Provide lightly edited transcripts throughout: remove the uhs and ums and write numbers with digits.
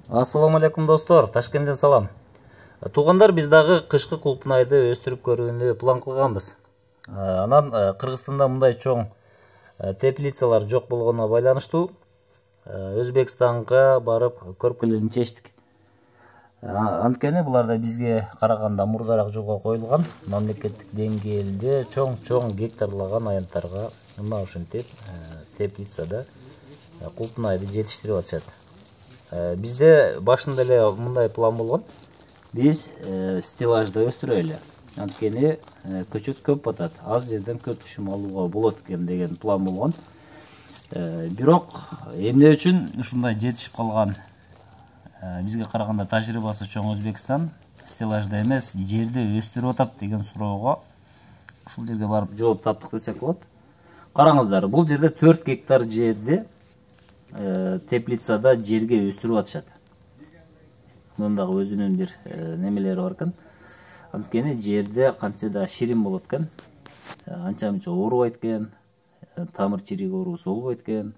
Ассаламу алейкум достор, Ташкенттен салам. Туғандар, біз дағы қышқы құлпынайды өстіріп көрүүнү план кылганбыз. Анан Кыргызстанда мындай чоң теплицалар жок болгонуна байланыштуу Өзбекстанга барып көрүп келүүнү чечтик. Анткени буларда бизге караганда мурдараак жолго коюлган мамлекеттик деңгээлде чоң гектарлаган аянттарга мына ушинтип теплицада кулпунайды жетиштирип атышат. Bizde başında эле мындай план болгон. Биз стеллажда өстүрөлү. Анткени көчөт көп батат. Аз жерден көп түшүм алууга болот экен деген план болгон. Бирок эмне үчүн ушундай жетишип калган бизге караганда тажрыйбасы чоң Өзбекстан стеллажда эмес, жерде өстүрүп атат деген суроого ушул жерге барып жооп таптык десек болот. Караңыздар, бул жерде 4 гектар жерде теплицада жерге өстүрүп атышат. Мындагы өзүнүн бир немелери бар экен. Анткени жерде канча да ширин болот экен. Анча-мынча оорубайт экен. Тамыр чирик оорусу болбойт экен.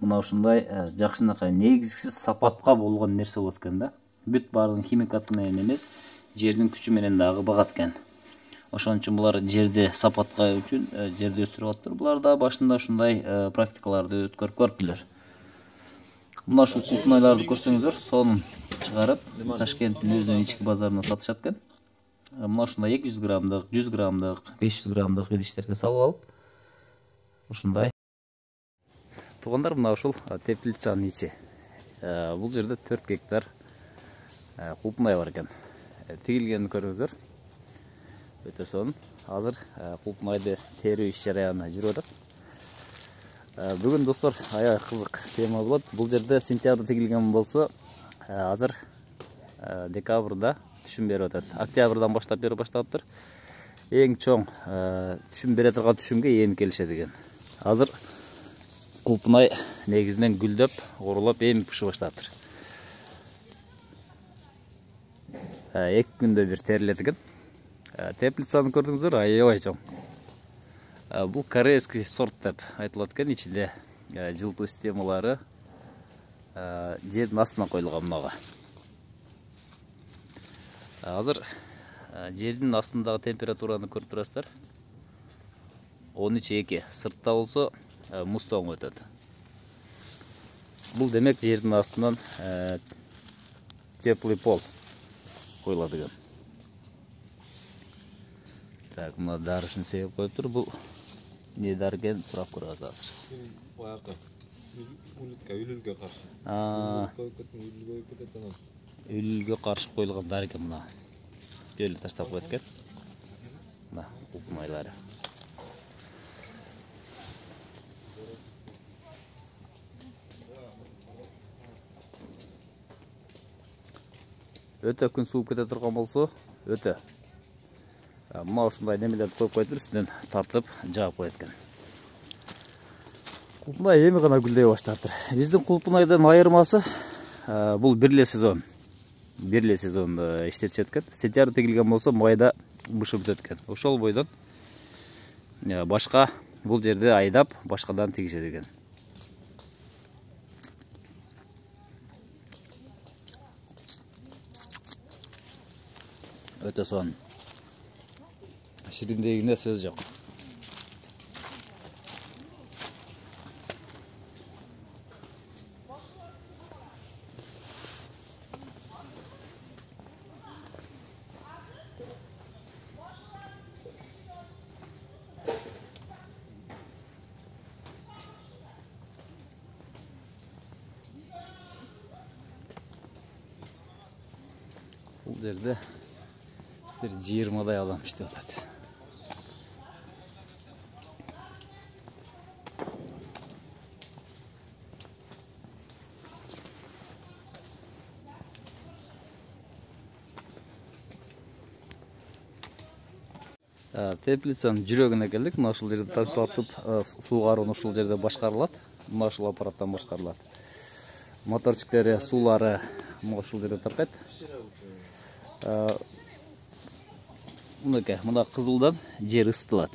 Мына ушундай жакшынакай негизгisi сапатка болгон нерсе болот экен да. Бүт баардыгын химикаты менен эмес, жердин күчү менен дагы багат экен. Ошон үчүн булар жерде сапатка үчүн жерде өстүрүп атыптыр. Булар да башында ушундай практикаларды өткөрүп көрүптүлөр. Мына ушул кулпунайларды көрсөңүздөр, сонун чыгарып, Ташкенттин өзүнүн ички базарына сатышат экен. Мына ушундай 200 граммдык, 100 граммдык, 500 граммдык идиштерге салып алып, ушундай. Туугандар, мына ушул теплицанын ичи. Бул жерде 4 гектар кулпунай бар экен. Тигилгенин көрүңүздөр. Өтө сонун. Азыр кулпунайды терүү иш жараянда жүрүп атат. Бүгүн достор аябай кызык тема болот. Бул жерде сентябрда тигилген болсо, азыр декабрда түшүм берип атат. Октябрдан баштап берип баштаптыр. Эң чоң түшүм бере турган түшүмгө эми келишет экен. Азыр кулпунай негизинен гүлдөп, орулап, эми пышып баштаптыр. 2 күндө бир терилет экен. Теплицаны көрдүңүздөр, аябай чоң. Бул корейский сорт деп айтылат экен, ичинде жылытуу системалары жердин астына коюлган мынага. Азыр жердин астындагы температураны көрүп турасыздар. 13,2. Сыртта болсо муз тоңуп өтөт. Бул демек жердин астынан теплый пол коюлат экен. Так, мына дарысын себеп коюптур. Бул не дары экен сурап көрөбүз азыр. Баягы үлүлгө каршы. Үлүлгө каршы коюлган дары экен мына. Жөлү таштап коет экен. Мына кулпунайлары. Өтө күн сууп кете турган болсо, өтө. Мына ушундай немелерди коюп коюптур, үстүнөн тартып жаап коет экен. Кулпунай эми гана гүлдөй баштаптыр. Биздин кулпунайдан айырмасы бул бирле сезон иштетишет экен. Сентябрда тигилген болсо, майда бышып өтөт экен. Ошол бойдон башка бул жерде айдап, башкадан тигишет экен. Өтө сонун. Шириндегине сөз жок. Бул жерде bir 20'day adam işte oldu. Теплицанын жүрөгүнө келдик. Мына ушул жерде тамчылатып суу кароону ушул жерде башкарылат. Мына ушул аппараттан башкарылат. Моторчиктери, суулары мына ушул жерде таркайт. Мына кызылдан жер ысытылат.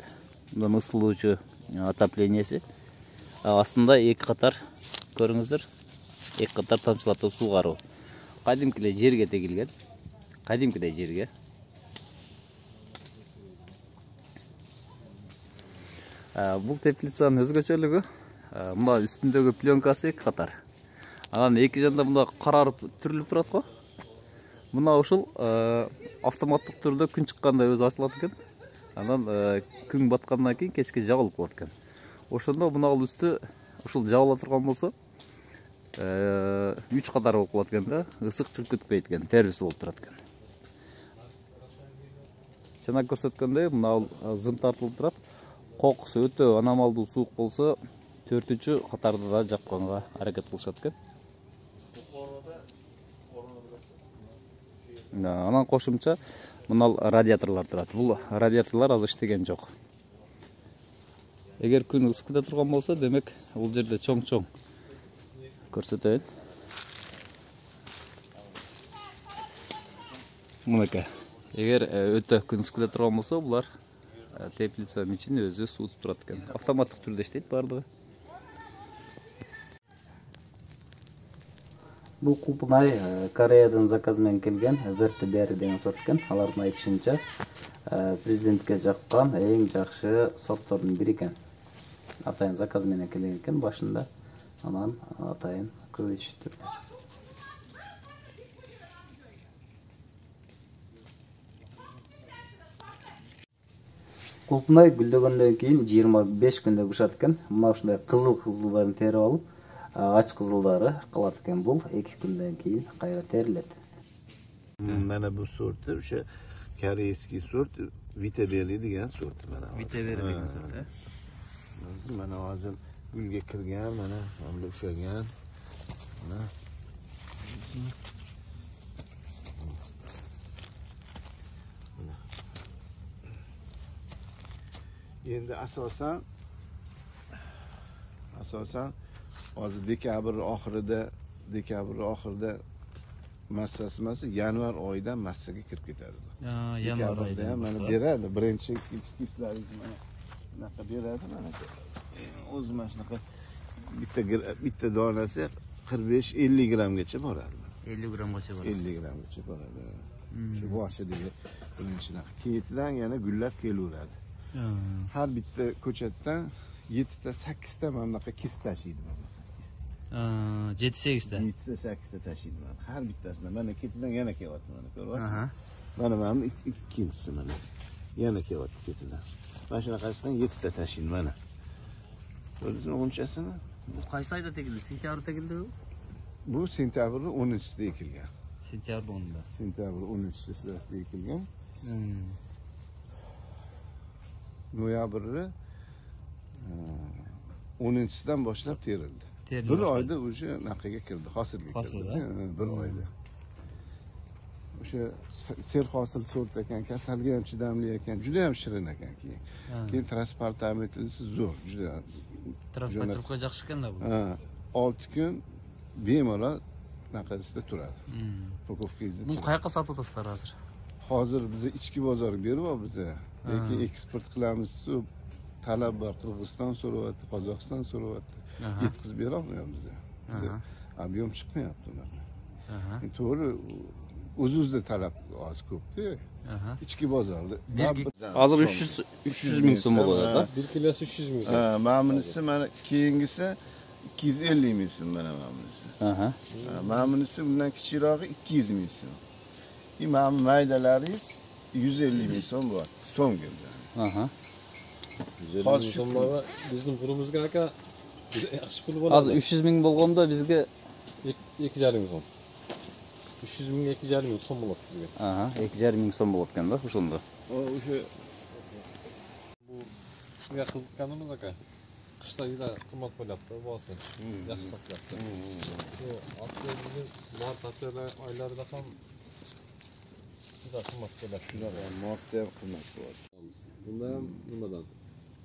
Мына ысытылуучу отопленияси. Астында 2 катар көрүңүздөр. 2 катар тамчылатып суу кароо. qadimkide жерге tegilgan. Qadimkide жерге. Бұл теплицаның өзгөчөлүгү мына үстүндөгү пленкасы эки катар. Анан эки жанда мына карарып түрүлүп турат го. Мына ушул автоматтык түрдө күн чыкканда өзү ачылат экен. Анан күн баткандан кийин кечке жабылып калат экен. Ошондо мына үстү ушул жабыла турган болсо 3 катар болуп калат экен да, ысык чыгып кетпейт экен, тербиси болуп турат экен. Жана көрсөткөндөй мына зым тартылып турат. Кокусу өтө аномалдуу суук болсо 4-чү катарда да жапканга аракет кылышат экен. Анан кошумча мына радиаторлор турат. Бул радиаторлор азыр иштеген жок. Эгер күн ысык кете турган болсо, демек бул жерде чоң-чоң көрсөтөйүн. Мынакей. Эгер өтө күн ысык кете турган болсо, булар теплицанын ичин өзү суутуп турат экен. Автоматтык түрдө иштейт бардыгы. Бул кулпунай Кореядан заказ менен келген, Верте Бери деген сорт экен. Алардын айтышынча президентке жаккан эң жакшы сорттордун бири экен. Атайын заказ менен келген экен башында. Анан атайын көбөйтүштүр. Кулпунай гүлдөгөндөн кийин 25 күндө бышат экен. Мына ушундай кызыл-кызылдарын терип алып, ач кызылдары калат экен. Бул 2 күндөн кийин кайра терилет. Mana bu sorti o'sha koreyskiy sort Viteberi degan sort mana. Viteberi degan sort, Mana hozir gulga kirgan, mana hamda ushagan. Mana. Endi asosan hozir dekabr oxirida massasi emas, yanvar oyidan massaga kirib ketadi. Yanvar oyida mana beradi. Birinchi kislaringiz mana bunaqa beradi mana. O'zi mana shunaqa bitta donasi 45-50 grammgacha boradi. 50 grammgacha boradi. 50 grammgacha boradi. Shu boshidagi birinchilar. Keyindan yana gullab kelaveradi. Har bitta ko'chatdan 7 ta 8 ta mana bunaqa kis tashiydi mana. 7-8 ta. 7 ta 8 ta tashiydi mana. Har bittasidan mana ketidan yana kelyapti mana, ko'ryapsizmi? Mana ikkinchisi mana. Yana kelyapti ketidan. Mana shunaqasidan 7 ta tashiydi mana. Ko'rdingizmi unchasini? Bu qaysi oyda tegildi? Sentyabrda tegildi bu? Bu sentyabrning 10-sida ekilgan. Sentyabr 10'da. Sentyabr 10-sida ekilgan. Noyabrni 10-sidan boshlab terildi. Bir oyda o'sha naqaga kirdi, hosilga kirdi. Bir oyda. O'sha serhosil sort ekan, kasalga ham chidamli ekan, juda ham shirin ekan keyin. Keyin transportamentisi zo'r, juda. Transportировка yaxshi ekanda bu. 6 kun bemalol naqasida turadi. Pokovkangizda. Buni qayerga sotyapsizlar hozir? Hozir biz ichki bozorga beryapmiz. Lekin eksport qilamiz, talab bor. Qirg'iziston so'rayapti, Qozog'iston so'rayapti. Yetkazib berolmayapmiz. Biz ob'yom chiqmayapti ularga. To'g'ri, o'zimizda talab oz ko'p-da. Ichki bozorda. Hozir 300 ming so'm bo'ladi. 1 kilosi 300 ming so'm. Mana bunisi, mana keyingisi 250 ming so'm mana bunisi. Mana bunisi bundan kichirog'i 200 ming so'm. Mana maydalaringiz 150 ming so'm bo'lyapti. So'mga bizani. 150 ming so'mlarga bizning pulimizga aka yaxshi pul bo'ladi. Hozir 300 ming bo'lganda bizga 2,5 ming so'm. 300 ming 2,5 ming so'm bo'ladi bizga. 2,5 ming so'm bo'layotganda o'shanda. O'sha bu qiziqqanimiz aka. Qishda juda qimmat bo'lyapti, bosi. Yaxshi sotilyapti. Bu aprel, mart, aprel oylarida ham juda qimmat bo'lyapti. martda ham qimmat bo'ladi. Bunda ham nimadan?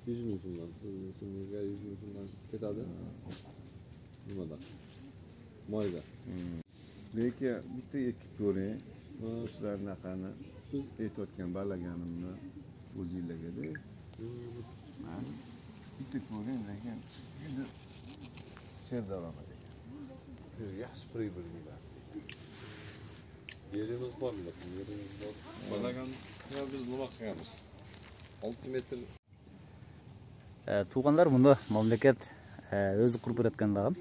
100 ming so'mdan, 100 ming so'mdan ketadi. Nimadan? Moyda. Lekin bitta ekib ko'ring. Sizlar naqani siz aytayotgan balaganimni o'zingizlarga-da. Bitta ko'ring, lekin endi serdaromad ekan. Yaxshi pribylli bas. Yerimiz bor, yerimiz bor. Balagan ya biz nima qilamiz? 6 metr. Tuğanlar bunda mamlakat o'zi qurib beratgan dag'in.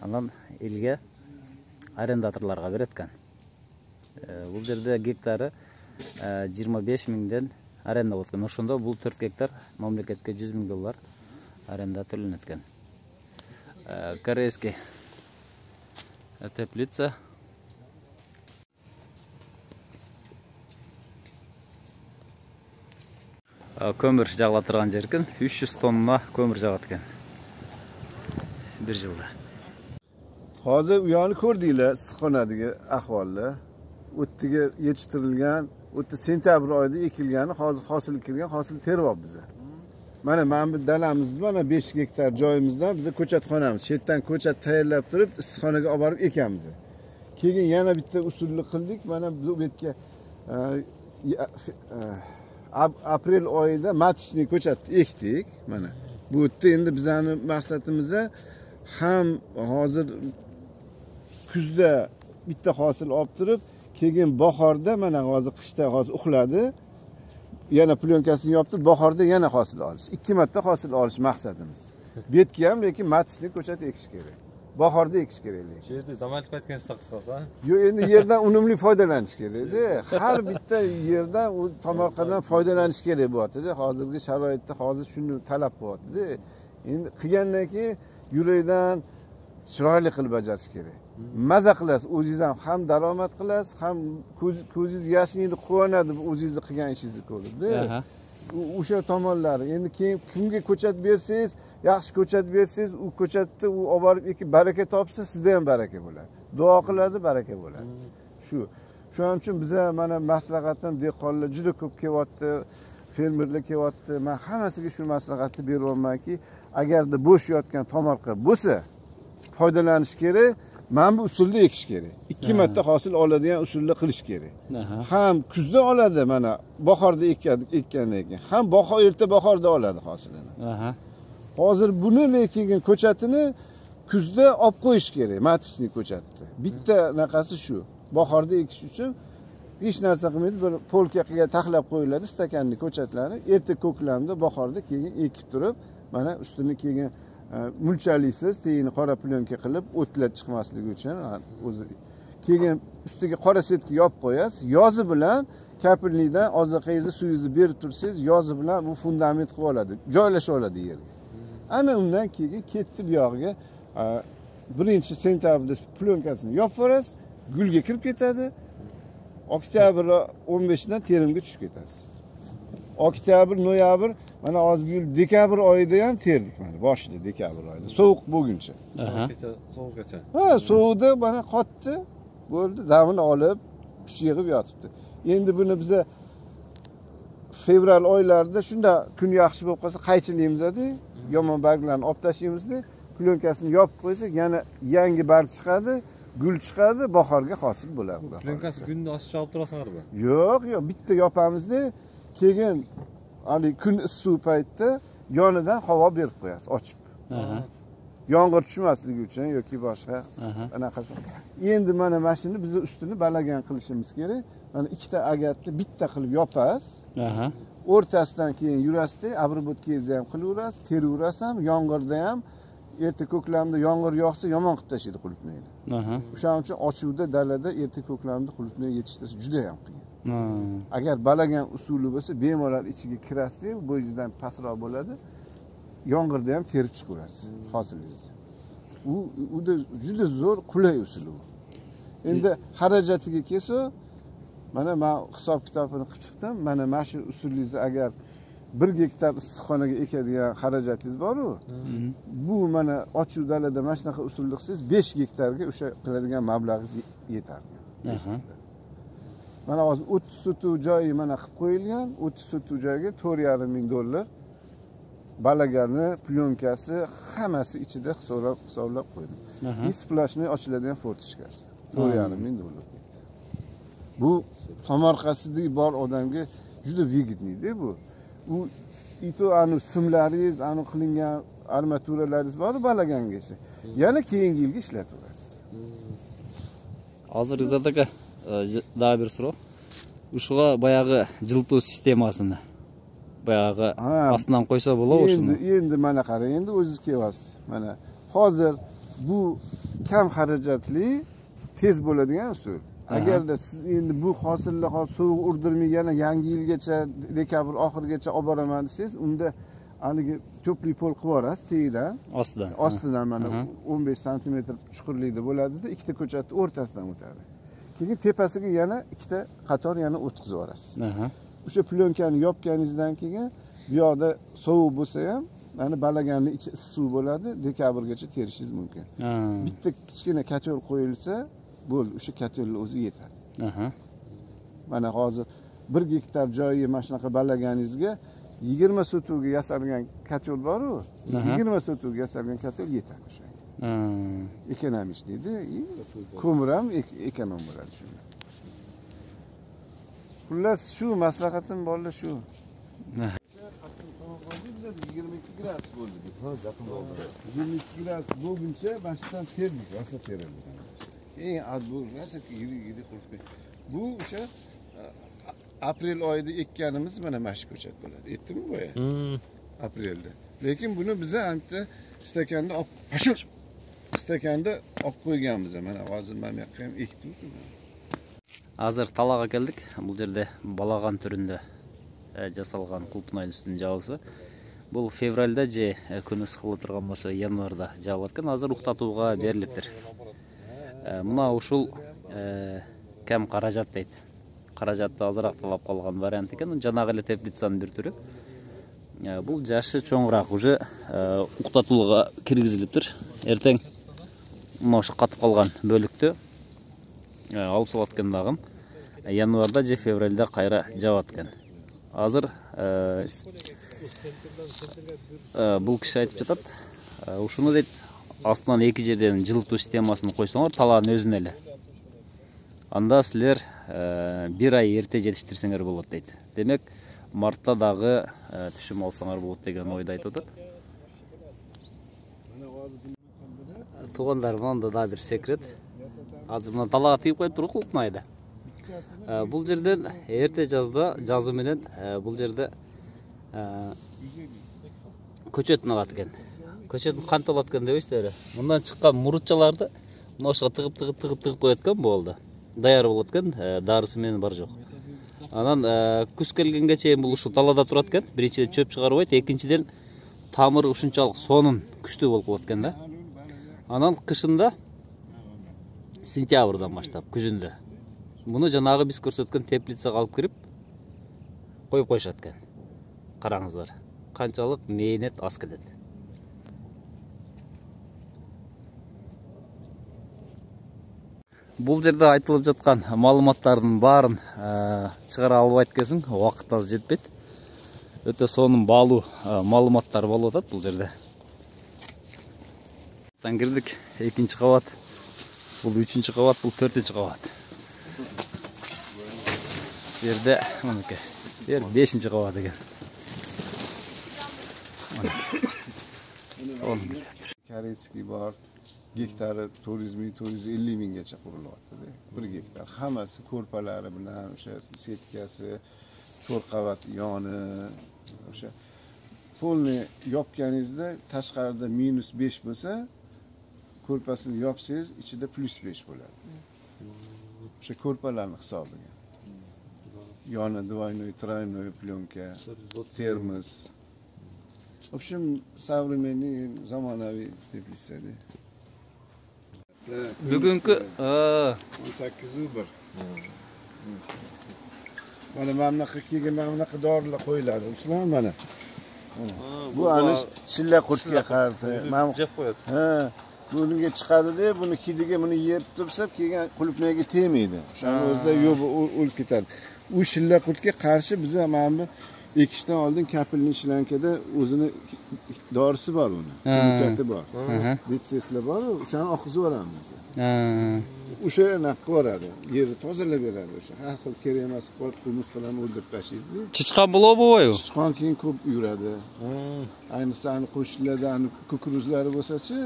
Andan elga arendatorlarga beratgan. Bu yerda gektari 25 mingdan arenda o'tgan. O'shunda bu 4 gektar mamlakatga 100 ming dollar arenda to'lanatgan. Koreyskiy teplitsa ko'mir jag'lab turgan yer ekan, 300 tonna ko'mir jag'atgan bir yilda. Hozir u yoqni ko'rdinglar, issiqxonadagi ahvolni. O'ttiga yetishtirilgan, o'tti sentabr oyida ekilgani, hozir hosil kirgan, hosil teryapmiz biz. Mana bu dalamiz, mana 5 gektar joyimizdan biz ko'chatxonamiz. Chetdan ko'chat tayyorlab turib, issiqxonaga olib borib ekamiz. Keyin yana bitta usulni qildik. Mana bu betga aprel oyida matishni ko'chatni ekdik. Mana bu yerda endi bizning maqsadimiz ham hozir kuzda bitta hosil olib turib, keyin bahorda mana hozir qishda hozir uxladi. Yana plyonkasini yoptirib, bahorda yana hosil olish. 2 marta hosil olish maqsadimiz. Betga ham lekin matishni ko'chat ekish kerak. Bahorda ekish kerak. Shu yerda damalib qaytgan qisqasi. Yo'q, endi yerdan unumli foydalanish kerak-da. Har bitta yerdan u tomorqadan foydalanish kerak bo'lyapti-da. Hozirgi sharoitda hozir shuni talab bo'lyapti-da. Endi qilgandan keyin yurakdan chiroyli qilib bajarish kerak. Maza qilasiz, o'zingiz ham daromad qilasiz, ham ko'zingiz yashnaydi, quvonadi bu o'zingizni qilgan ishingizni ko'rib-da. O'sha tomonlari. Endi keyin kimga ko'chat bersangiz, yaxshi ko'chat bersangiz, u ko'chatni u olib borib ekib baraka topsa, sizda ham baraka bo'ladi. Duo qiladi, baraka bo'ladi. Shuning uchun biz mana maslahatim dehqonlar juda ko'p kelyapti, fermerlar kelyapti. Men hammasiga shu maslahatni beryapmanki, agarda bo'sh yotgan tomorqa bo'lsa, foydalanish kerak. Mana bu usulda ekish kerak. 2 marta hosil oladigan usulda qilish kerak. Ham kuzda oladi, mana bahorda ekkandan keyin, ham erta bahorda oladi hosilini. Hozir buni lekin ko'chatini kuzda olib qo'yish kerak, matishni ko'chatni. Bitta naqasi shu. Bahorda ekish uchun hech narsa qilmaydi, bir polkaga taxlab qo'yiladi stakanli ko'chatlari. Erta ko'klamda, bahorda keyin ekib turib, mana ustini keyin mulchalaysiz, teyini qora plyonka qilib, o'tlar chiqmasligi uchun o'zi. Keyin ustiga qora setka yopib qo'yasiz. Yozi bilan kapillikdan oziqangizni, suyingizni berib tursangiz, yozi bilan bu fundament qilib oladi, joylashib oladi yerga. Ana undan keyin ketdi bu yog'iga 1-sentabrda plyonkasini yopib yuborasiz, gulga kirib ketadi. Oktyabr 15dan terimga tushib ketasiz. Oktyabr, noyabr, mana hozir bu yil dekabr oyida ham terdik mana, boshida dekabr oyida. Sovuq bo'lguncha. Sovuqgacha. Sovuqda mana qotdi, bo'ldi, damini olib, yig'ib yotibdi. Endi buni biz fevral oylarida shunda kun yaxshi bo'lib qolsa qaychilaymiz-da, yomon barglarni olib tashlaymiz-da, plyonkasini yopib qo'ysak, yana yangi barg chiqadi, gul chiqadi, bahorga hosil bo'ladi. Plyonkasi kunda osib olib turasizlarmi? Yo'q, bitta yopamiz-da, keyin hali kun issiq paytda yonidan havo berib qo'yasiz, ochib. Yomg'ir tushmasligi uchun yoki boshqa anaqa. Endi mana mashina biz ustini balagan qilishimiz kerak. Mana ikkita agatni bitta qilib yopasiz. O'rtasidan keyin yurasizda, abrobotkingizni ham qilaverasiz, teraverasiz ham, yomg'irda ham erta ko'klamda yomg'ir yog'sa yomon qilib tashlaydi qulupnayni. O'shaning uchun ochuvda dalada erta ko'klamda qulupnay yetishtirish juda ham qiyin. Agar balagan usuli bo'lsa, bemalol ichiga kirasiz, bo'yingizdan pastroq bo'ladi. Yomg'irda ham terib chiqaverasiz hosilingizni. U juda zo'r, qulay usul bu. Endi xarajatiga kelsa, mana men hisob kitobini qilib chiqdim. Mana shu usulingizni agar 1 gektar issiqxonaga ekadigan xarajatingiz bor-ku, bu mana ochiq dalada mana shunaqa usulni qilsangiz 5 gektarga o'sha qiladigan mablag'ingiz yetarli. Mana hozir 30 sotuv joyi mana qilib qo'yilgan, 30 sotuv joyga 4,5 ming dollar balagani, plyonkasi, hammasi ichida hisoblab qo'ydim. Isplashni ochiladigan fortishkasi 4,5 ming dollar. Bu tomorqasida bor odamga juda vigidniydi bu. U anu simlaringiz, anu qilingan armaturalaringiz bor balagangacha. Yana keyingi yilga ishlataverasiz. Азыр Изат aka, daha bir суроо. Ушуга баягы жылытуу системасыны баягы астынан койсо болобу ушуну? Endi mana qarang, endi o'zingiz kelyapsiz. Mana hozir bu kam xarajatli, tez bo'ladigan usul. Agarda siz endi bu hosillar sovuq urdirmay yana yangi yilgacha, dekabr oxirigacha olib boraman desangiz, unda haligi to'pli pol qilib yuborasiz tegidan. Ostidan mana 15 sm chuqurlikda bo'ladi-da, ikkita ko'chatni o'rtasidan o'tadi. Keyin tepasiga yana ikkita qator yana o'tkazib yuborasiz. O'sha plyonkani yopganingizdan keyin bu yoqda sovuq bo'lsa ham, mana balaganning ichi issiq suv bo'ladi, dekabrgacha terishingiz mumkin. Bitta kichkina kotel qo'yilsa, bo'ldi, o'sha kotelni o'zi yetadi. Mana hozir 1 gektar joyiga mana shunaqa balaganingizga 20 sotuga yasalgan kotel bor-ku, 20 sotuga yasalgan kotel yetadi o'sha. Ekonomist deydi, ko'mir ham ekonom bo'ladi shunda. Xullas shu maslahatim bolalar shu. 22 gradus bo'ldi. Ha, yaqin bo'ldi. 22 gradus bo'lguncha boshdan terdik, rosa terildi. Bu rosa yiri qurib. Bu o'sha aprel oyida ekkanimiz mana mash ko'chat bo'ladi. Yetdimi bu ya? Aprelda. Lekin buni biz anta stakanda olib qo'yganmiz. Mana hozir men bu yoqqa ham ekdim. Азыр талага келдик. Бул жерде балаган түрүндө жасалган кулпнай үстүнүн жабылсы. Бул февралда же күн ысыкылы турган болсо январда жабылат экен. Азыр уктатууга берилиптир. Мына ушул кем каражат дейт. Каражатты азыраак талап калган вариант экен. Жанагы эле теплицанын бир түрү. Бул жашы чоңураак уже уктатууга киргизилиптир. Эртең мына ошо катып калган бөлүктү алып салат экен дагы. Январда же февралда кайра жабат экен. Азыр бул киши айтып жатат. Ушуну дейт, астынан эки жерден жылытуу системасын койсоңор талаанын өзүнө эле. Анда силер 1 ай эрте жетиштирсеңер болот дейт. Демек, мартта дагы түшүм алсаңар болот деген ойду айтып атат. Тугандар, мында да бир секрет. Азыр мына талага тийип коюп туруп кулпнайда. Бул жерден эрте жазы менен бул жерде көчөт нагат экен. Көчөт кантип алат экен дебейсиздер. Мындан чыккан мурутчаларды мына ошого тыгып коет экен болду. Даяр болот экен, дарысы менен бар жок. Анан күз келгенге чейин бул ушул талада турат экен. Биринчиден чөп чыгарбайт, экинчиден тамыры ушунчалык сонун күчтүү болуп калат экен да. Анан кышында сентябрдан баштап күзүндө муну жанагы биз көрсөткөн теплицага алып кирип коюп коюшат экен. Караңыздар, канчалык мээнет аз келет. Бул жерде айтылып жаткан маалыматтардын баарын чыгара албайт экенсиң, убакыт аз жетпейт. Өтө сонун баалуу маалыматтар болуп атат бул жерде. Тан кирдик, 2-нчи кабат. Бул 3-нчи кабат, бул 4-нчи кабат. Жерде мынакей. Жер 5-нчи кабат экен. Koreyskiy bor. Gektari 400 minggacha qurilyapti. 1 gektar. Hammasi ko'rpalari bilan, o'sha setkasi, 4 qavat yoni, o'sha polni yopganingizda tashqarida -5 bo'lsa, ko'rpasini yopsangiz ichida +5 bo'ladi. O'sha ko'rpalarning hisobiga. Yoni двойной, тройной plyonka, termos. В общем, современный, zamonaviy teplitsada. Бүгүнкү 18.1. Mana mamlaqa kelgan mamlaqa dorilar qo'yiladi. Shular mana. Bu ana shilla qurtga qarshi. Jeb qo'yadi. Ha, bunga chiqadi-da, buni hidiga buni yeb tursa, kelgan qulupnayga tegmaydi. O'shaning o'zida yo'q o'lib ketadi. U shilla qurtga qarshi biz mana bu ekishdan oldin kapilning shlankada o'zini dorisi bor uni. Kimkati bor. Litseslar bor, o'shani oqizib yuboramiz. O'sha naqq boradi. Yerni tozalab beradi o'sha. Har xil kerak emas qolib qilmaslarni o'ldirib tashlaydi. Chichqon bo'ladi-ku. Chichqon keyin ko'p yuradi. Ayniqsa qo'shnilarda kukuruzlari bo'lsa-chi,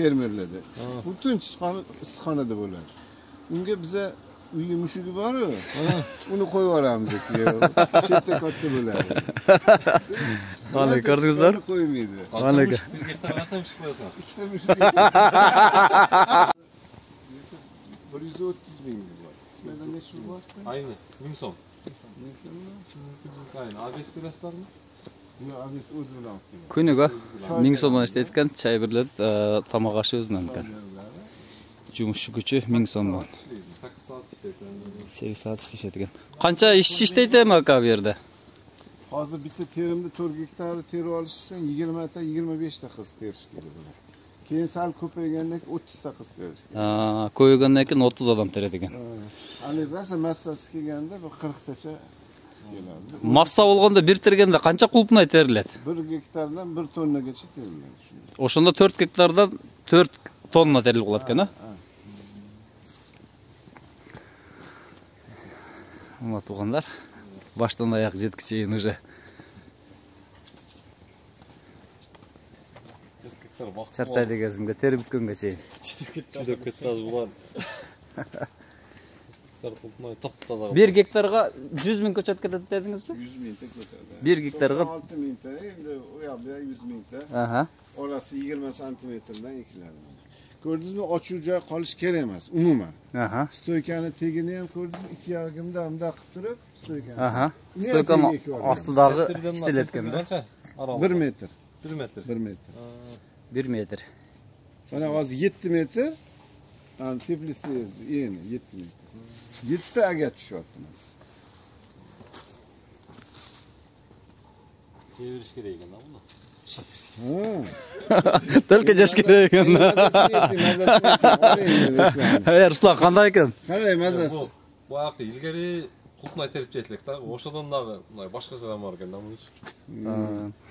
fermerlarda. Butun chichqon issiqxonada bo'ladi. unga biza uy mushugi bor-ku. Uni qo'yib yuboramiz diyor. Chetda katta bo'ladi. Mana ko'rdingizlar? Qo'ymaydi. Mana Bir gektar qancha mushuk qo'yasan? Ikkita mushuk. 130 ming bor. Sizlarda ne shu bor? Ayni 1000 so'm. Ayni ob'ekt berasizlarmi? Yo'q, aziz o'zi bilan olib keladi. kuniga 1000 so'mdan ishlayotgan choy birladi, tomoq ashi o'zidan ekan. Jumushchi kuchi 1000 so'mdan. 8 soat ishlaydi. 8 soat ishlaydigan. Qancha ishchi ishlaydimi aka bu yerda? Hozir bitta terimda 4 gektar terib olish uchun 20 ta, 25 ta qiz terish kerak bo'ladi. Keyin sal ko'paygandan keyin 30 ta qiz terish kerak. Ko'ygandan keyin 30 odam teradigan. Hali rosa massasi kelganda bir 40 tacha keladi. Massa bo'lganda bir terganda qancha qulupnay teriladi? 1 gektardan 1 tonnagacha teriladi shunda. O'shanda 4 gektardan 4 tonna terilib qoladi ekan, ha? Mana tuğanlar baştan ayak жеткичейин уже. Çarçaydı кезинде теріп бүткөнгө чейин. Чидеп кетсе аз булар. Топ-таза. 1 гектарга 100 миң көчөт кетет дедиңизби? 100 ming ta ketadi. 1 gektarga 6 ming ta, endi u yoqda 100 ming ta. Aha. Orasi 20 santimetrdan ekiladi. Ko'rdingizmi, ochiq joy qolish kerak emas, umuman. Aha. Stoykani tegini ham ko'rdingizmi, 2 yargimda bunday qilib turib, stoykani. Aha. Stoykani ostidagi ishtilayotganda Qancha? 1 metr. 1 metr. 1 metr. 1 metr. Mana hozir 7 metr. Ani teplisi yeni 7 metr. 7 ta aga tushyapti. Çeviriş kerak ekan buni. Только жаш керек экен. Руслан кандай экен? Qanday mazasi? Bu aqi ilgari qulupnay terib jetlik da, o'shadan dag'i bunday boshqachadan bor ekan buning uchun.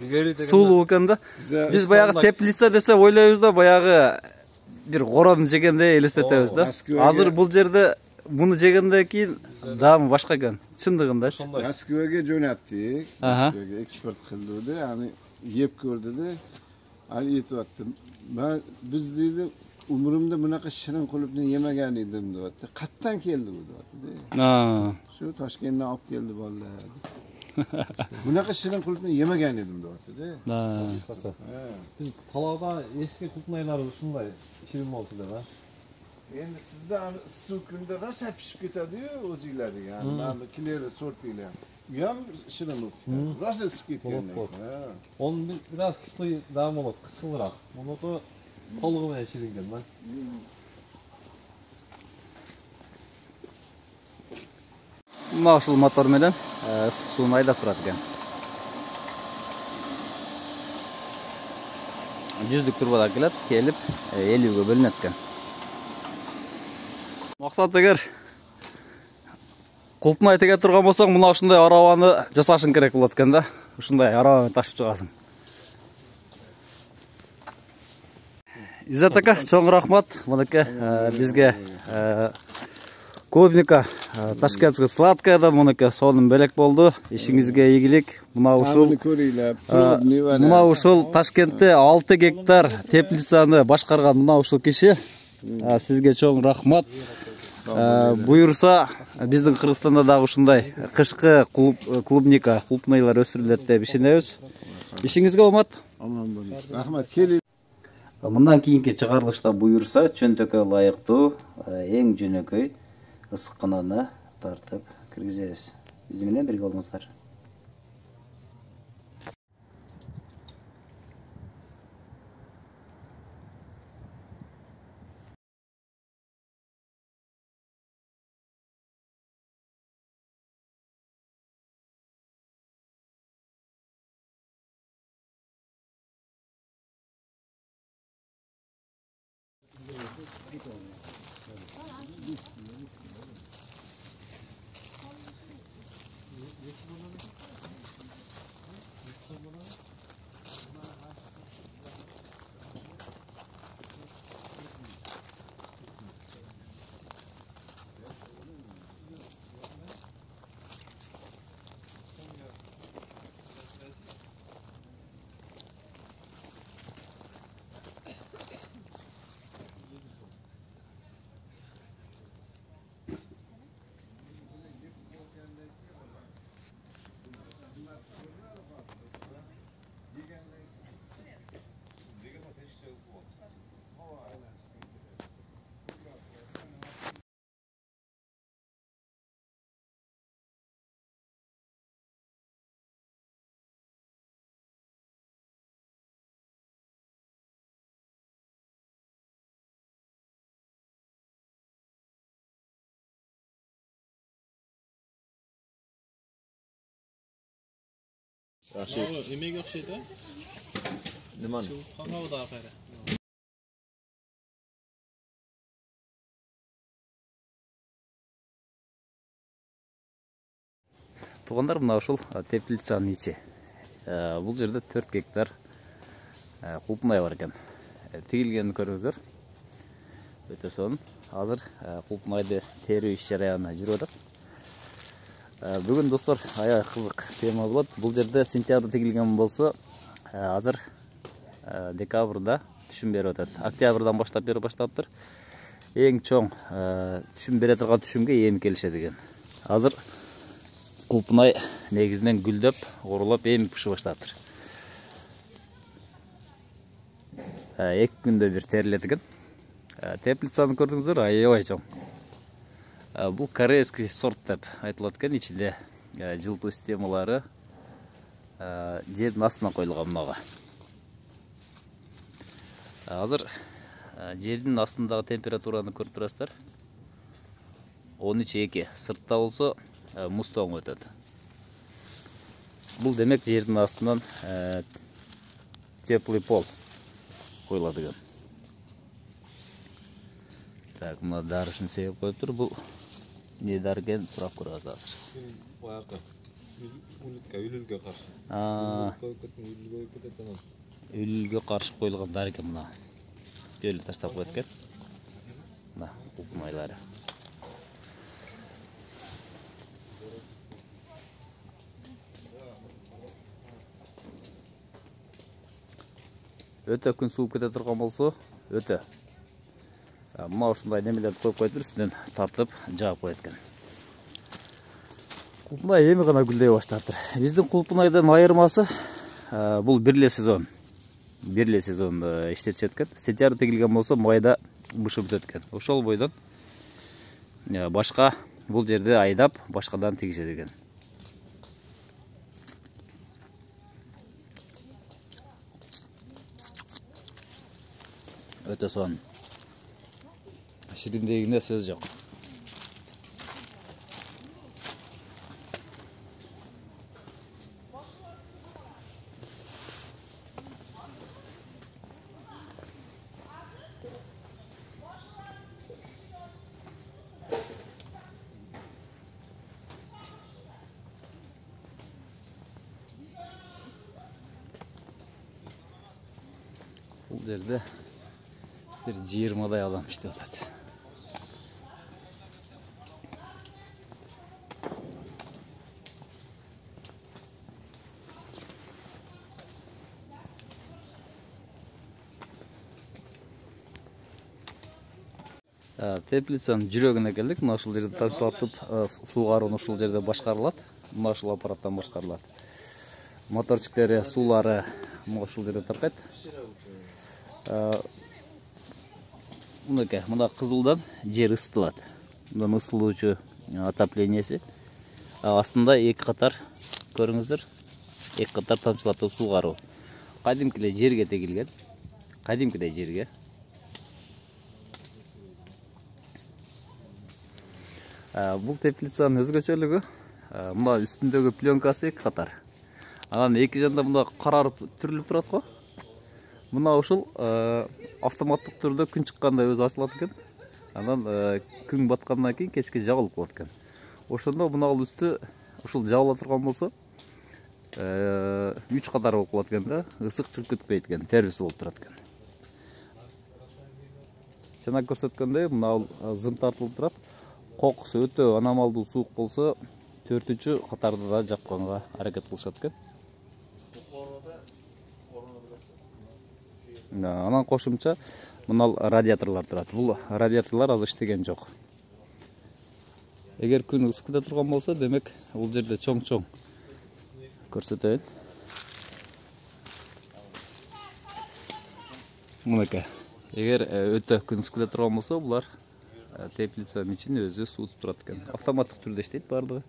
Ilgari deganda Сулуу экен да. Биз баягы теплица десе ойлойбуз да, баягы бир горон жегенде элестетебиз да. Азыр бул жерде буну жегенден кийин даамы башка экен. Чындыгындачы. Moskvaga jo'natdik. Aha. Moskvaga eksport qildi, ya'ni yeb ko'rdi-da. Hali yetyapti. Men biz deydi umrimda bunaqa shirin qulupni yemagan edim deyapti. Qayerdan keldi bu deyapti. Shu Toshkentdan olib keldi bolalar. Bunaqa shirin qulupni yemagan edim deyapti-da. boshqasi. Biz taloga eski qulupnaylar shunday shirin bo'lsa deb, ha. Endi sizda issiq kunda rosa pishib ketadi-yu o'zingizlarga. Ya'ni mana kileri sortinglar. Bu ham shirin bo'lib ketadi. Rosa isib ketgan. Onun biraz kıslı devam olur, kısılıraq. Onu da толығымен шіренген, да? Мына ушул мотор менен ысык сууну айдап турат экен. Жүздүк турбада келет, келип 50-ге бөлүнөт экен. Максат эгер кулпнай теге турган болсоң, мына ушундай арабаны жасашың керек болот экен да. Ушундай арабаны ташып чыгасың. Иззат ака, чоң рахмат. Мынакей бизге клубника Ташкентская сладкаядан мынакей сонун белек болду. Ишиңизге ийгилик. Мына ушул Ташкентте 6 гектар теплицаны башкарган мына ушул киши. Сизге чоң рахмат. Буйурса биздин Кыргызстанда дагы ушундай кышкы клубника, клубнайлар өстүрүлөт деп ишенебиз. Ишиңизге омат. Аман болуңуз. Рахмат. Келип. Мындан кийинки чыгарылышта буйурса, чөнтөккө ылайыктуу эң жөнөкөй ысыккананы тартып киргизебиз. Биз менен бирге болуңуздар. Emeğe okşaydı. Nimani? Qanday da qara. Туғандар, мына ушул теплицанын ичи. Бул жерде 4 гектар кулпунай бар экен. Тигилгенин көрүңүздөр. Өтө сонун. Азыр кулпунайды терүү иш жараянына жүрүп атат. Бүгүн достор аябай кызык тема болот. Бул жерде сентябрда тигилген болсо, азыр декабрда түшүм берип атат. Октябрдан баштап берип баштаптыр. Эң чоң түшүм бере турган түшүмгө эми келишет экен. Азыр кулпунай негизинен гүлдөп, орулап, эми пышып баштаптыр. 2 күндө бир терилет экен. Теплицаны көрдүңүздөр, аябай чоң. Бул корейский сорт деп айтылат экен, ичинде жылытуу системалары жердин астына коюлган мынага. Азыр жердин астындагы температураны көрүп турасыздар. 13,2. Сыртта болсо муз тоңуп өтөт. Бул демек жердин астынан теплый пол коюлат экен. Так, мына дарысын себеп коюптур. Бул не дары экенин сурап көрөбүз азыр. Баягы үлүлгө каршы. Үлүлгө каршы коюлган дары экен мына. Жөлү таштап коет экен. Мына кулпунайлары. Өтө күн сууп кете турган болсо, өтө. Мына ушундай немелерди коюп коюп үстүнөн тартып жаап коет экен. Кулпунай эми гана гүлдөй баштаптыр. Биздин кулпунайдан айырмасы бул бирле сезон. Бирле сезон иштетишет экен. Сентябрда тигилген болсо, майда бышып өтөт экен. Ошол бойдон башка бул жерде айдап, башкадан тигишет экен. Өтө сонун. Шириндегине сөз жок. Бул жерде bir 20'day adam işte отат. Теплицанын жүрөгүнө келдик. Мына ушул жерде тамчылатып суугарууну ушул жерде башкарылат. Мына ушул аппараттан башкарылат. Моторчиктери, суулары ушул жерде таркайт. Мына кызылдан жер ысытылат. Мына ысытылуучу отопленияси. Астында 2 катар көрүңүздөр. 2 катар тамчылатып суугаруу. Кадимкидей жерге тегилген. Кадимкидей жерге. Бул теплицанын өзгөчөлүгү мына үстүндөгү пленкасы 2 катар. Анан эки жанда мына карарып түрүлүп турат го. Мына ушул автоматтык түрдө күн чыкканда өзү ачылат экен. Анан күн баткандан кийин кечке жабылып калат экен. Ошондо мына үстү ушул жабыла турган болсо 3 катар болуп калат экен да, ысык чыгып кетпейт экен, тербиси болуп турат экен. Жана көрсөткөндөй мына зым тартылып турат. Кокусу өтө аномалдуу суук болсо 4-чү катарды да жапканга аракет кылышат экен. Анан кошумча мына радиаторлор турат. Бул радиаторлор азыр иштеген жок. Эгер күн ысык кете турган болсо, демек бул жерде чоң-чоң көрсөтөйүн. Мынакей. Эгер өтө күн ысык кете турган болсо, булар теплицанын ичин өзү суутуп турат экен. Автоматтык түрдө иштейт бардыгы.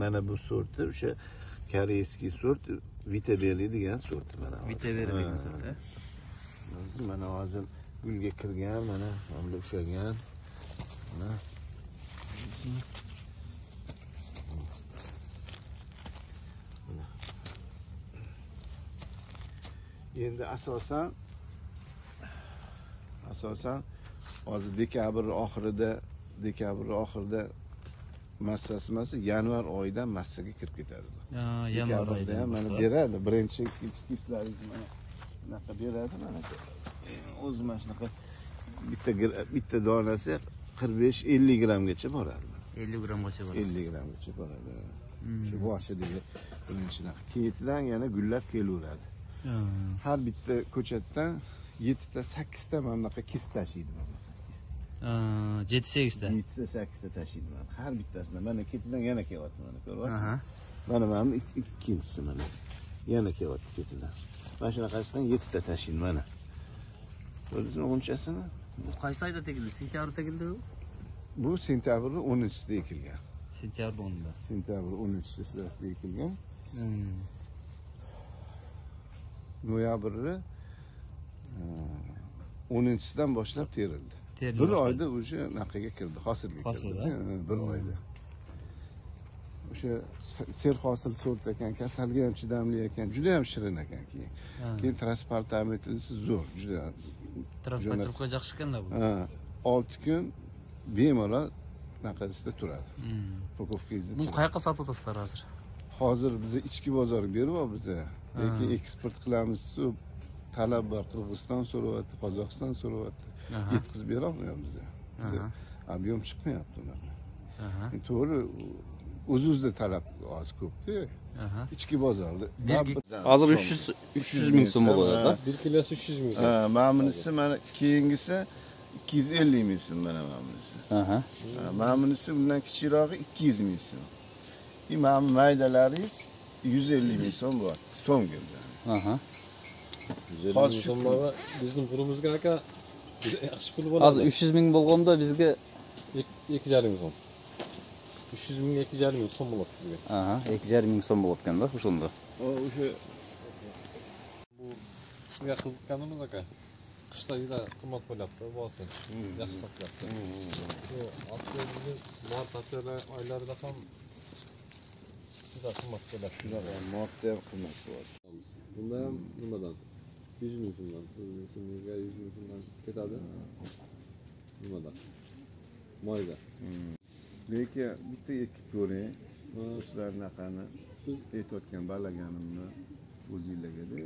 Mana bu sorti o'sha koreyskiy sort Viteberi degan sort mana. Viteberi degan sort. Mana hozir gulga kirgan, mana hamda ushlagan. Mana. Endi asosan hozir dekabr oxirida massasi emas, yanvar oyidan massaga kirib ketadi. Yanvar oyida ham mana beradi. Birinchi kislaringiz mana bunaqa beradi mana. O'zi mana shunaqa bitta donasi 45-50 grammgacha boradi. 50 grammgacha boradi. 50 grammgacha boradi. Shu boshidagi birinchidan ketidan yana gullab kelaveradi. Har bitta ko'chatdan 7 ta 8 ta mana bunaqa kis tashiydi mana. 7-8 ta. 7-8 ta tashiydi mana. Har bittasidan mana ketidan yana kelyapti mana, ko'ryapsizmi? Mana ikkinchisi mana. Yana kelyapti ketidan. Mana shunaqasidan 7 ta tashiydi mana. Ko'rdingizmi o'nchasini? Bu qaysi oyda tegildi? Sentyabrda tegildi u? Bu sentyabr 10-sida ekilgan. Sentyabr 10da. Sentyabr 13-sida ekilgan. Noyabrda 10-sidan boshlab terildi. Bir oyda o'sha naqaga kirdi, hosilga kirdi. Bir oyda. O'sha serhosil sort ekan, kasalga ham chidamli ekan, juda ham shirin ekan keyin transportamentisi zo'r, juda. Transportировка yaxshi ekanda bu. 6 kun bemalol naqasida turadi. Pokovkangizda. Buni qayerga sotyapsizlar hozir? Hozir biz ichki bozorga beryapmiz. Lekin eksport qilamiz, talab bor. Qirg'iziston so'rayapti, Qozog'iston so'rayapti. Yetkazib beramiz biz. Ob'yom chiqmayapti unaqa. To'g'ri, o'zimizda talab oz ko'p-da. Ichki bozorda. Hozir 300 ming so'm bo'ladi. 1 kilosi 300 ming so'm. Mana bunisi mana keyingisi 250 ming so'm mana bunisi. Mana bunisi bundan kichirog'i 200 ming so'm. Mana maydalaringiz 150 ming so'm bor. So'mga bizani. 150 ming so'mga bizning qurimizga aka yaxshi pul bo'ladi. Hozir 300 ming bo'lganda bizga 2,5 ming so'm. 300 ming 2,5 ming so'm bo'ladi bizga. 2,5 ming so'm bo'layotganda o'shanda. O'sha bunga qiziqqanimiz aka. Qishda juda qimmat bo'lyapti, bo'lsa. Yaxshi sotilyapti. Shu aprel, mart, aprel oylarida ham juda qimmat bo'lyapti. martda ham qimmat bo'ladi. Bunda ham nimadan? 100 ming so'mdan, 100 ming so'mdan ketadi. Nimadan? Moyda. Lekin bitta ekib ko'ring. Sizlar naqani siz aytayotgan balaganimni o'zingizlarga-da.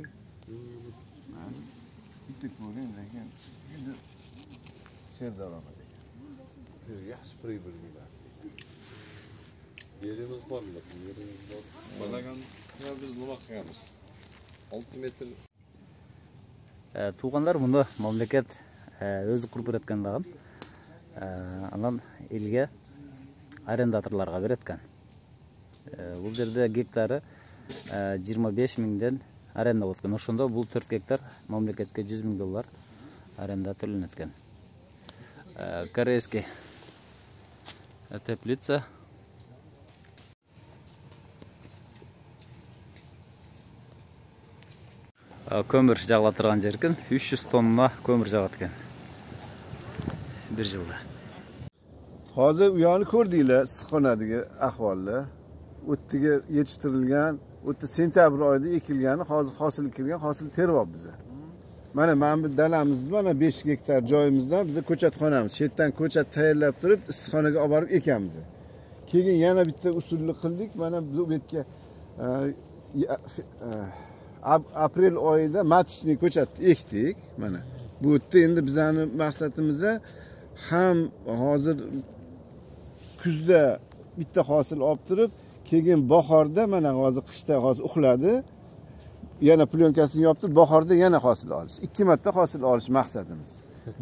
Bitta ko'ring, lekin juda serdaromad ekan. Yaxshi pribul beradi. Yerimiz bor, yerimiz bor. Balagan biz nima qilamiz? 6 metr. Tuğanlar bunda mamlakat o'zi qurib beratgandan anan elga arrendatorlarga beretgan. Bu yerda gektari 25 mingdan arenda o'tgan. O'shunda bu 4 gektar mamlakatga 100 ming dollar arenda to'lanatgan. Koreyskiy teplitsa ko'mir jag'lab turgan jerkin 300 tonna ko'mir jag'atgan bir yilda. Hozir u yoqni ko'rdinglar, issiqxonadagi ahvolni. O'ttiga yetishtirilgan, o'tda sentyabr oyida ekilgani, hozir hosil kirgan, hosil teryapmiz biz. Mana bu dalamiz, mana 5 gektar joyimizdan biz ko'chatxonamiz. Shetdan ko'chat tayyorlab turib, issiqxonaga olib borib ekamiz. Keyin yana bitta usulni qildik. Mana bu betga aprel oyida matishni ko'chatni ekdik. Mana bu yerda endi bizning maqsadimiz ham hozir kuzda bitta hosil olib turib, keyin bahorda mana hozir qishda hozir uxladi. Yana plyonkasini yoptirib, bahorda yana hosil olish. 2 marta hosil olish maqsadimiz.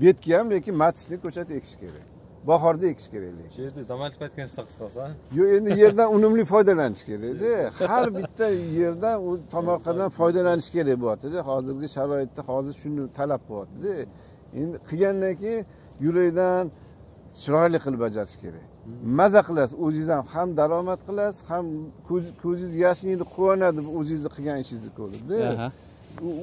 Betga ham lekin matishni ko'chat ekish kerak. Bahorda ekish kerak. Shu yerda damalib aytgan qisqasi. Yo'q, endi yerdan unumli foydalanish kerak-da. Har bitta yerdan u tomorqadan foydalanish kerak bo'lyapti-da. Hozirgi sharoitda hozir shuni talab bo'lyapti-da. Endi qilgandan keyin yurakdan chiroyli qilib bajarish kerak. maza qilasiz, o'zingiz ham daromad qilasiz, ham ko'zingiz yashnaydi, quvonadi o'zingizni qilgan ishingizni ko'rib-da.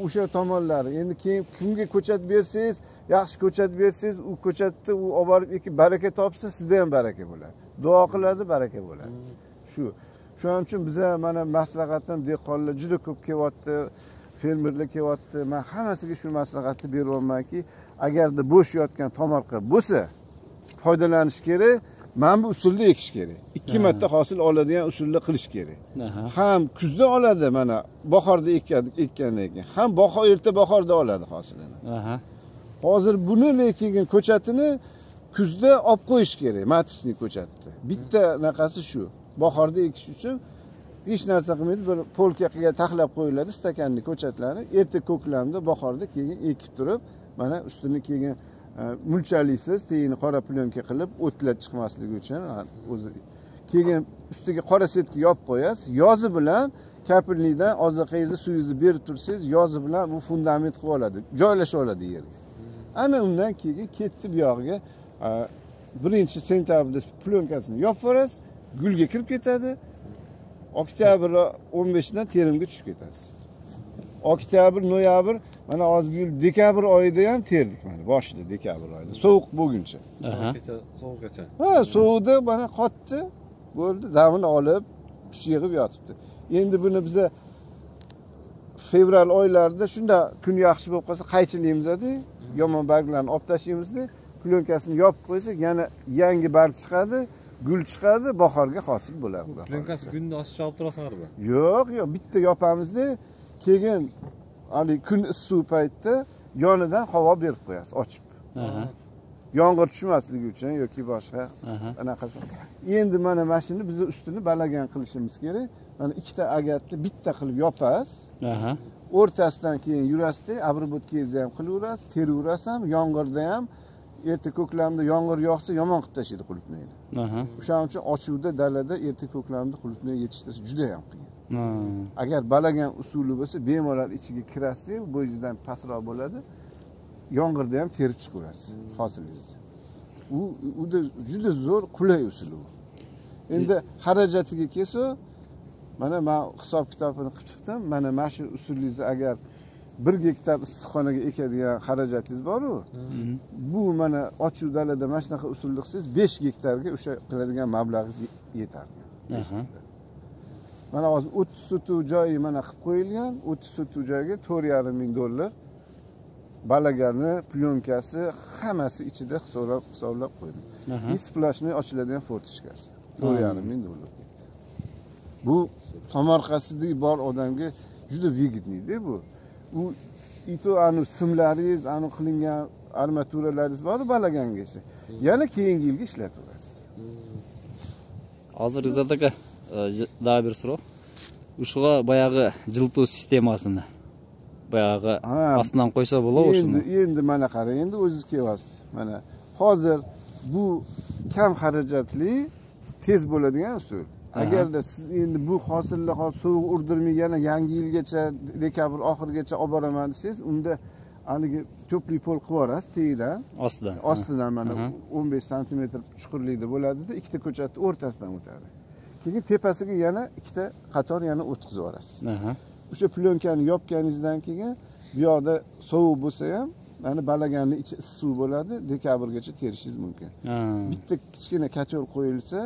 O'sha tomonlari. Endi keyin kimga ko'chat bersangiz, yaxshi ko'chat bersangiz, u ko'chatni u olib borib baraka topsa, sizda ham baraka bo'ladi. Duo qiladi, baraka bo'ladi. Shuning uchun biza mana maslahatim dehqonlar juda ko'p kelyapti, fermerlar kelyapti. Men hammasiga shu maslahatni beryapmanki, agarda bo'sh yotgan tomorqa bo'lsa, foydalanish kerak. Mana bu usulda ekish kerak. 2 marta hosil oladigan usulda qilish kerak. Ham kuzda oladi mana bahorda ekkandan keyin, ham erta bahorda oladi hosilini. Hozir buni lekin ko'chatini kuzda olib qo'yish kerak, matisni ko'chatni. Bitta naqasi shu. Bahorda ekish uchun hech narsa qilmaydi, bir polkaga taxlab qo'yiladi stakanli ko'chatlari. Erta ko'klamda bahorda keyin ekib turib, mana ustini keyin mulchalaysiz, teyini qora plyonka qilib, o'tlar chiqmasligi uchun o'zi. Keyin ustiga qora setka yopib qo'yasiz. Yozi bilan kapillikdan oziqangizni, suyingizni berib tursangiz, yozi bilan bu fundament qilib oladi, joylashib oladi yerga. Ana undan keyin ketdi bu yog'iga 1-sentabrda plyonkasini yopib yuborasiz, gulga kirib ketadi. Oktyabr 15dan terimga tushib ketasiz. Oktyabr, noyabr, mana hozir bu yil dekabr oyida ham terdik mana, boshida dekabr oyida, sovuq bo'lguncha. Sovuqgacha. Sovuqda mana qotdi, bo'ldi, damini olib, yig'ib yotibdi. Endi buni biza fevral oylarida shunda kun yaxshi bo'lib qolsa qaychilaymiz-da, yomon barglarni olib tashlaymiz-da, plyonkasini yopib qo'ysak, yana yangi barg chiqadi, gul chiqadi, bahorga hosil bo'ladi. Plyonkasi kunda oshiq olib turasizlarmi? Yo'q, bitta yopamiz-da, keyin hali kun issiq paytda yonidan havo berib qo'yasiz, ochib. Yomg'ir tushmasligi uchun yoki boshqa anaqa. Endi mana mashina biz ustini balagan qilishimiz kerak. Mana ikkita agatni bitta qilib yopasiz. O'rtasidan keyin yurasizda, обработканgizni ham qilaverasiz, teraverasiz ham, yomg'irda ham erta ko'klamda yomg'ir yog'sa yomon qilib tashlaydi qulupnayni. O'shaning uchun ochuvda dalada erta ko'klamda qulupnay yetishtirish juda ham qiyin. Agar balagan usuli bo'lsa, bemalol ichiga kirasiz, bo'yingizdan pastroq bo'ladi. Yomg'irda ham terib chiqaverasiz hosilingizni. U juda zo'r, qulay usul u. Endi xarajatiga kelsa, mana men hisob kitobini qilib chiqdim. Mana shu usulingizni agar 1 gektar issiqxonaga ekadigan xarajatingiz bor-ku, bu mana ochiq dalada mana shunaqa usulda qilsangiz 5 gektarga o'sha qiladigan mablag'ingiz yetadi. Mana hozir 30 sotuv joyi mana qilib qo'yilgan, 30 sotuv joyga $4,500 balagani, plyonkasi, hammasi ichida hisoblab qo'ydim. Isplashni ochiladigan fortishkasi $4,500. Bu tomorqasida bor odamga juda vigidniydi bu. U anu simlaringiz, anu qilingan armaturalaringiz bor balagangacha. Yana keyingi yilga ishlataverasiz. Hozir Izzat aka, daha bir so'rov. Ушуга баягы жылытуу системасыны баягы астынан койсо болобу ушуну? Endi mana qarang, endi o'zingiz kelyapsiz. Mana hozir bu kam xarajatli, tez bo'ladigan usul. Agarda siz endi bu hosillar sovuq urdirmay yana yangi yilgacha, dekabr oxirigacha olib boraman desangiz, unda haligi to'pli pol qilib yuborasiz tegidan. Ostidan mana 15 sm chuqurlikda bo'ladi-da, ikkita ko'chatni o'rtasidan o'tadi. Keyin tepasiga yana ikkita qator yana o'tkazib yuborasiz. O'sha plyonkani yopganingizdan keyin bu yoqda sovuq bo'lsa ham, mana balaganning ichi issiq bo'ladi, dekabrgacha terishingiz mumkin. Bitta kichkina katyol qo'yilsa,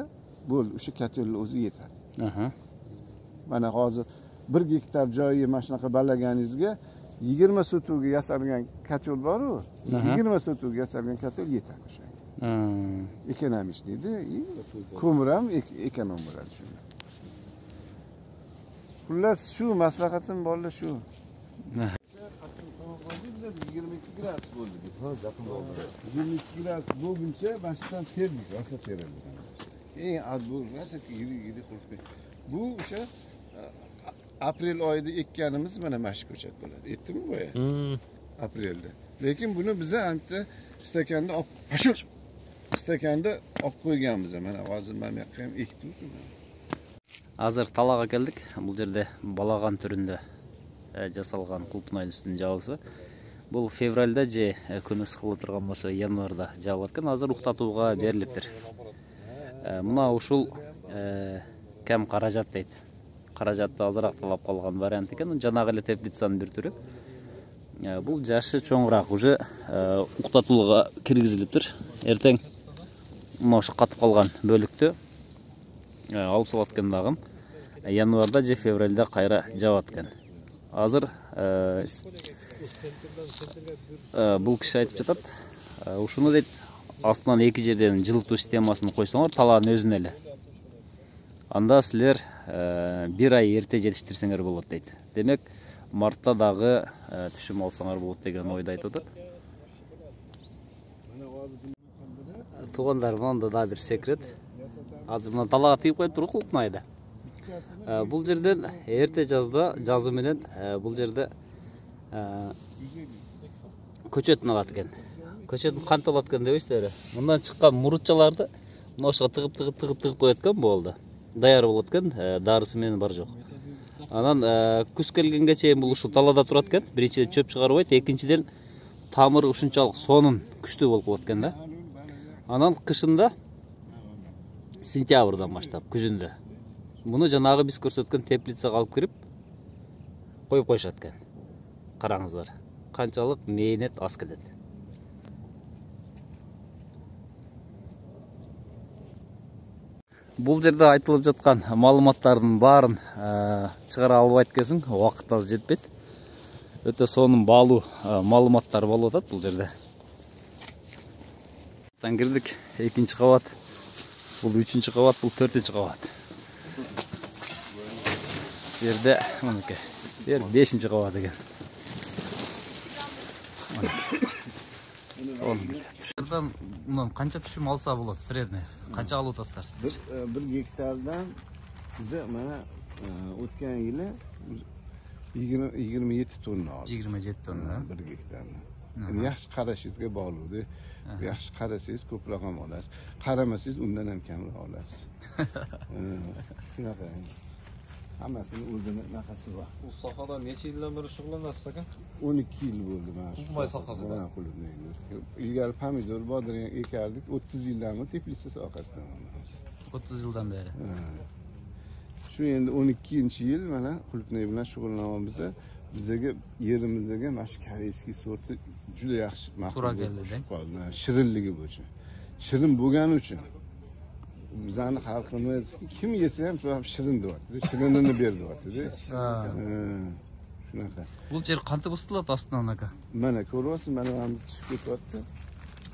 bo'ldi, o'sha katyollar o'zi yetadi. Mana hozir 1 gektar joyi mana shunaqa balaganingizga 20 sotuvga yasalgan katyol bor-ku, 20 sotuvga yasalgan katyol yetadi o'sha. Ekonomik deydi, ko'mir ham ekonom bo'ladi shunda. Xullas shu maslahatim borlar shu. 22 gradus bo'ldi. Yaqin bo'ldi. 22 gradus bo'lguncha boshdan terdik, rosa terildi. Bu rosa yiri qilib. Bu o'sha aprel oyida ekkanimiz mana mash ko'chat bo'ladi. Yetdimi boya? Aprelda. Lekin buni biz anta stakanda olib qo'yganmiz. Mana hozir men yoqqa ham ekdim. Hozir talaga keldik. Бул жерде балаган түрүндө жасалган кулпнайдын жабылсы. Бул февралда же күн ысыкылып турган болсо январда жабылат экен. Азыр уктатууга берилиптир. Мына ушул кем каражат дейт. Каражатты азыраак талап калган вариант экен. Жанагы эле теплицанын бир түрү. Бул жашы чоңураак уже уктатуулуга киргизилиптир. Эртең мына ошо катып калган бөлүктү алып салат экен дагы. Январда же февралда кайра жабат экен. Азыр бул киши айтып жатат. Ушуну дейт астынан эки жерден жылытуу системасын койсоңор талаанын өзүнө эле. Анда силер бир ай эрте жетиштирсеңер болот дейт. Демек, мартта дагы түшүм алсаңар болот деген ойду айтып атат. Туугандар, мында да бир секрет. Азыр мына талаага тийип коюп туруп кулпнайда. Бул жерден эрте жазы менен бул жерде көчөт нагат экен. Көчөт кантип алат экен дебейсиздерби? Мындан чыккан мурутчаларды мына ошого тыгып коет экен болду. Даяр болот экен, дарысы менен бар жок. Анан күз келгенге чейин бул ушул талаада турат экен. Биринчиден чөп чыгарбайт, экинчиден тамыры ушунчалык сонун күчтүү болуп калат экен да. Анан кышында сентябрдан баштап күзүндө муну жанагы биз көрсөткөн теплицага алып кирип коюп коюшат экен. Караңыздар, канчалык мээнет аз келет. Бул жерде айтылып жаткан маалыматтардын баарын чыгара албайт экенсиң, убакыт аз жетпейт. Өтө сонун баалуу маалыматтар болуп атат бул жерде. Тан кирдик, 2-нчи кабат, бул 3-нчи кабат, бул 4-нчи кабат. Жерде мынакей, бер 5-нчи кабат экен. Сонун. Мындан канча түшүм алса болот, средний? Канча алып атасыздар? Bir gektardan bize mana o'tgan yili 27 tonna oldik. 27 tonna. Bir gektardan. Yaxshi qarashingizga bog'liq. Yaxshi qarasangiz ko'proq ham olasiz. Qaramasangiz undan ham kamroq olasiz. Shunaqa. Hammasini o'zini naqasi bor. Bu sohada necha yildan beri shug'ullanasiz aka? 12 yil bo'ldi mana shu. Qulupnay sohasida. İlgari pomidor, bodring ekardik. 30 yildan beri teplitsa sohasida. 30 yıldan beri. Şu endi 12-yil mana qulupnay bilan shug'ullanyapmiz. Bizga yerimizga mana shu koreyskiy sorti juda yaxshi maqbul bo'ldi. Shirinligi bo'yicha. Shirin bo'lgani uchun bizani xalqimiz kim yesa ham shirin deyapti. Shirinini ber deyapti. Shunaqa. Bu yer qancha ısıtıladi astidan aka? Mana ko'ryapsiz, mana bu chiqib ketyapti.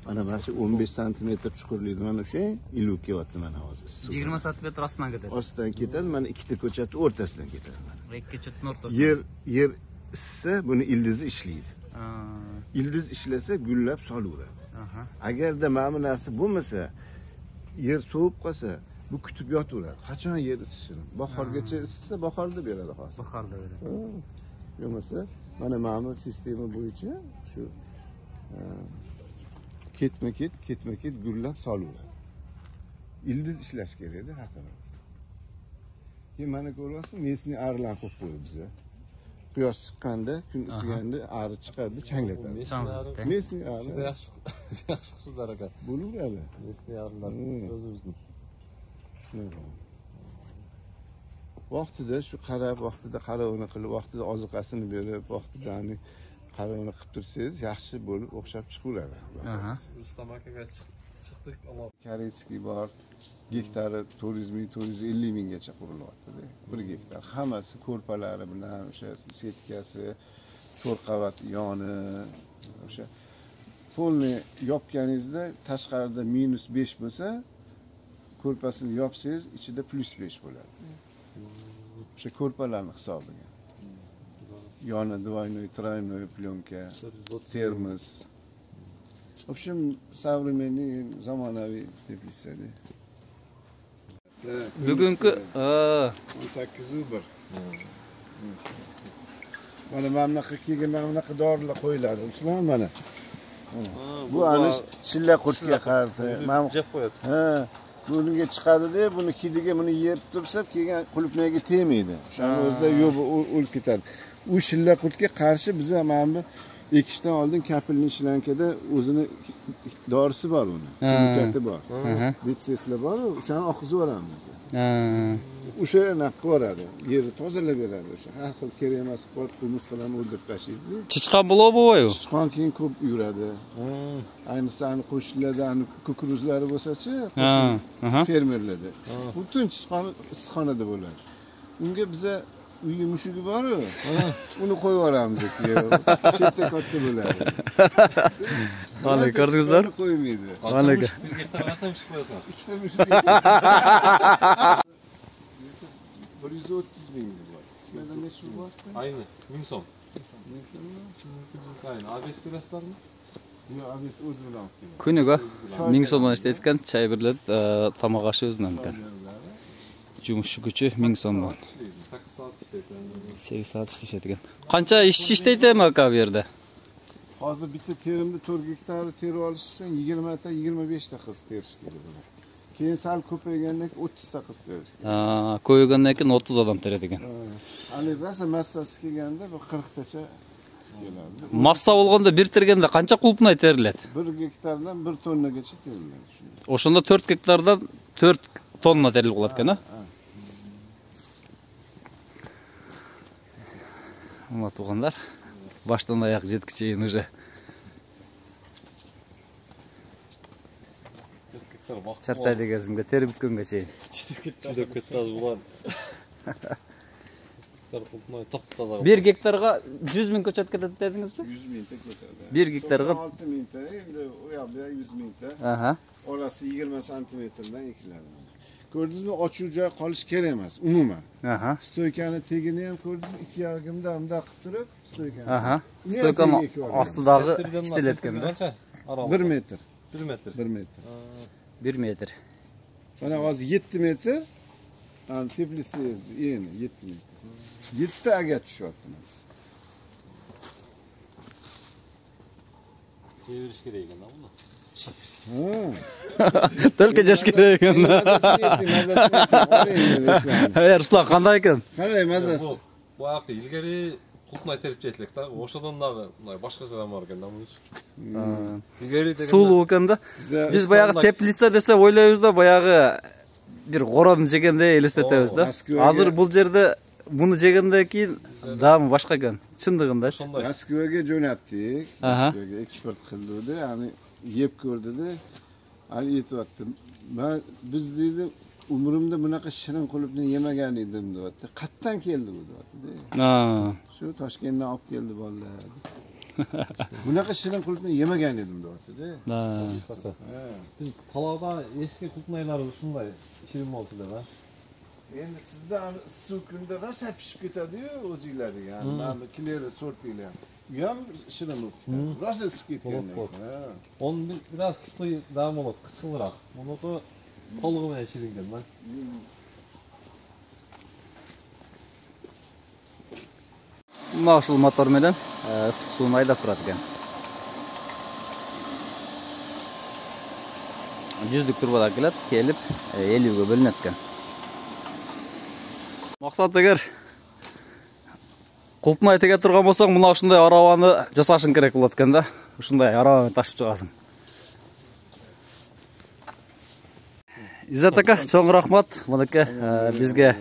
Mana shu 15 cm chuqurlikda mana o'sha ilib kelyapti mana hozir. 20 cm ostidan ketadi. Ostidan ketadi, mana ikkita ko'chatning o'rtasidan ketadi mana. Ikki ko'chatning o'rtasidan. Yer issa buni ildizi ishlaydi. Ildiz ishlasa gullab solaveradi. Agarda mana bu narsa bo'lmasa, yer sovib qolsa, bu kutib yotaveradi. Qachon yer isishini? Bahorgacha isisa, bahorda beradi hozir. Bahorda beradi. Bo'lmasa, mana ma'mur sistema bo'yicha shu ketma-ket gullab solaveradi. Ildiz ishlash kerak edi haqiqatan. Keyin mana ko'ryapsiz, mesni arilan qo'yib qo'ydi bizga. Quyosh chiqqanda, kun isiganda ari chiqadi, changlatadi. Mesni ari yaxshi qildilar aka. Bo'laveradi. Mesni arilar o'zimizni. Vaqtida shu qarab, vaqtida qarovini qilib, vaqtida oziqasini berib, vaqtida qarovini qilib tursangiz, yaxshi bo'lib o'xshab chiqaveradi. Rustam akaga chiqdik, Alloh. Koreyskiy bor, gektari 400 minggacha qurilyapti. 1 gektar. Hammasi ko'rpalari bilan, o'sha setkasi, 4 qavat yoni, o'sha polni yopganingizda tashqarida -5 bo'lsa, ko'rpasini yopsangiz, ichida +5 bo'ladi. O'sha ko'rpalarning hisobiga. Yoni двойной, тройной plyonka, termos. В общем, современный, zamonaviy teplitsa. Bugungi 18-1. Mana bunaqa kelgan bunaqa dorilar qo'yiladi. Shular mana. Bu ana shilla qurtga qarshi. Mana jab qo'yadi. Bunga chiqadi-da, buni hidiga buni yeb tursa, kelgan qulupnayga tegmaydi. O'shaning o'zida yo'q o'lib ketadi. U shilla qurtga qarshi biz mana bu ekishdan oldin kapilning shlankaida o'zini dorisi bor uni. Kimkati bor. Litseslar bor, o'shani oqizib yuboramiz. O'sha naqqa boradi. Yerni tozalab beradi o'sha. Har xil kerak emas qolib qumursqalarni o'ldirib tashlaydi. Chichqon bo'lar bu-ku. Chichqon keyin ko'p yuradi. Ayniqsa qo'shnilarda kukuruzlari bo'lsa-chi, fermerlarda. Butun chichqon issiqxonada bo'ladi. Unga biza uyi mushugi bor-ku. Uni qo'yib yuboramiz chetda katta bo'ladi. Mana ko'rdingizlar? Qo'ymaydi. Mana 1 gektar qancha mushuk qo'yasan? Ikkita mushuk. 130 ming bor. Sizlarda ne suv bor? Ayni 1000 so'm. Ayni abet ko'rasizlarmi? Yo'q, abet o'zi bilan olib keladi. Kuniga 1000 so'mdan ishlayotgan choy birlab tomoq ashi o'zidan ekan. Jumushchi kuchi 1000 so'mdan. 8 soat ishlaydi. 8 soat ishlaydigan. Qancha ishchi ishlaydi aka bu yerda? Hozir bitta terimda 4 gektar terib olish uchun 20 ta 25 ta qiz terish kerak bo'ladi. Keyin sal ko'paygandan keyin 30 ta qiz terish kerak. Ko'ygandan keyin 30 odam teradigan. Hali rosa massasi kelganda bir 40 tacha keladi. Massa bo'lganda bir terganda qancha qulupnay teriladi? 1 gektardan 1 tonnagacha teriladi. O'shanda 4 gektardan 4 tonna terilib qoladi ekan, ha? Mana tuğanlar baştan ayak жеткичейин уже. Çarçaydı gezinde teri bitkönge çeyин. Çidep ketdi az bulan. Top-toza. 1 gektarga 100 ming ko'chat ketadi dedingizmi? 100 ming ta ko'taradi. 1 gektarga 6 ming ta, endi u yoqda 100 ming ta. Aha. Orasi 20 santimetrdan ekiladi. Ko'rdingizmi, ochiq joy qolish kerak emas, umuman. Aha. Stoykani tegini ham ko'rdingizmi, 2 yog'imda unda qilib turib, stoykani. Aha. Stoykani ostidagi ishtilayotganda Qancha? 1 metr. 1 metr. 1 metr. 1 metr. Mana hozir 7 metr. Ani teplisi yeni 7 metr. 7 ta agat tushyapti. Çeviriş kerak ekan buni. Только jash kerak ekan. Ruslan qanday ekan? Qanday mazasi? Bu aqi ilgari qulupnay terib ketdik-da. O'shadan dag'i boshqachadan bor ekan buni. Ilgari deganda Suluv ekanda. Biz bayagı teplitsa desa o'ylaymiz-da, bayagı bir qo'ronni jeganda elestetamiz-da. Hozir bu yerda buni jegandan keyin dam boshqa ekan. Chindig'inda-chi. Moskvaga jo'natdik. Moskvaga eksport qildi, ya'ni yeb ko'rdida, hali yetyapti. Men biz deydi umrimda bunaqa shirin qulupni yemagan edim deyapti. Qayerdan keldi bu deyapti. Shu Toshkentdan olib keldi bolalar. Bunaqa shirin qulupni yemagan edim deyapti-da. biz taloqda eski qulupnaylari shunday shirin bo'lsa deb, ha. Endi sizda issiq kunda rosa pishib ketadi-yu o'zingizlarga. Mana kileri sortinglar. Bu ham shirin bo'lib ketadi. Rosa isib ketgan. Onun biraz kıslı daha mı olur, kısılıraq. Bunu da tolğu bilen şirinken ben. Mana ушул мотор менен ысык сууну айдап турат экен. Жүздүк турбада келет, келип 50ге бөлүнөт экен. Максат эгер кулпнай теге турган болсоң, мына ушундай арабаны жасашың керек болот экен да. Ушундай арабаны ташып чыгасың. Иззат ака, чоң рахмат. Мынакей бизге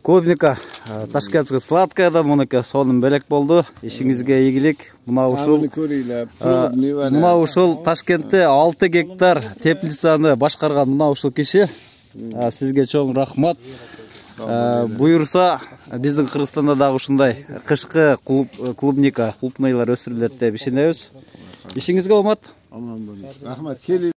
клубника Ташкентская сладкаядан мынакей сонун белек болду. Ишиңизге ийгилик. Мына ушул Ташкентте 6 гектар теплицаны башкарган мына ушул киши. Сизге чоң рахмат. Буйурса биздин Кыргызстанда дагы ушундай кышкы клубника, клубнайлар өстүрүлөт деп ишенебиз. Ишиңизге омат. Aman böyle. Rahmet.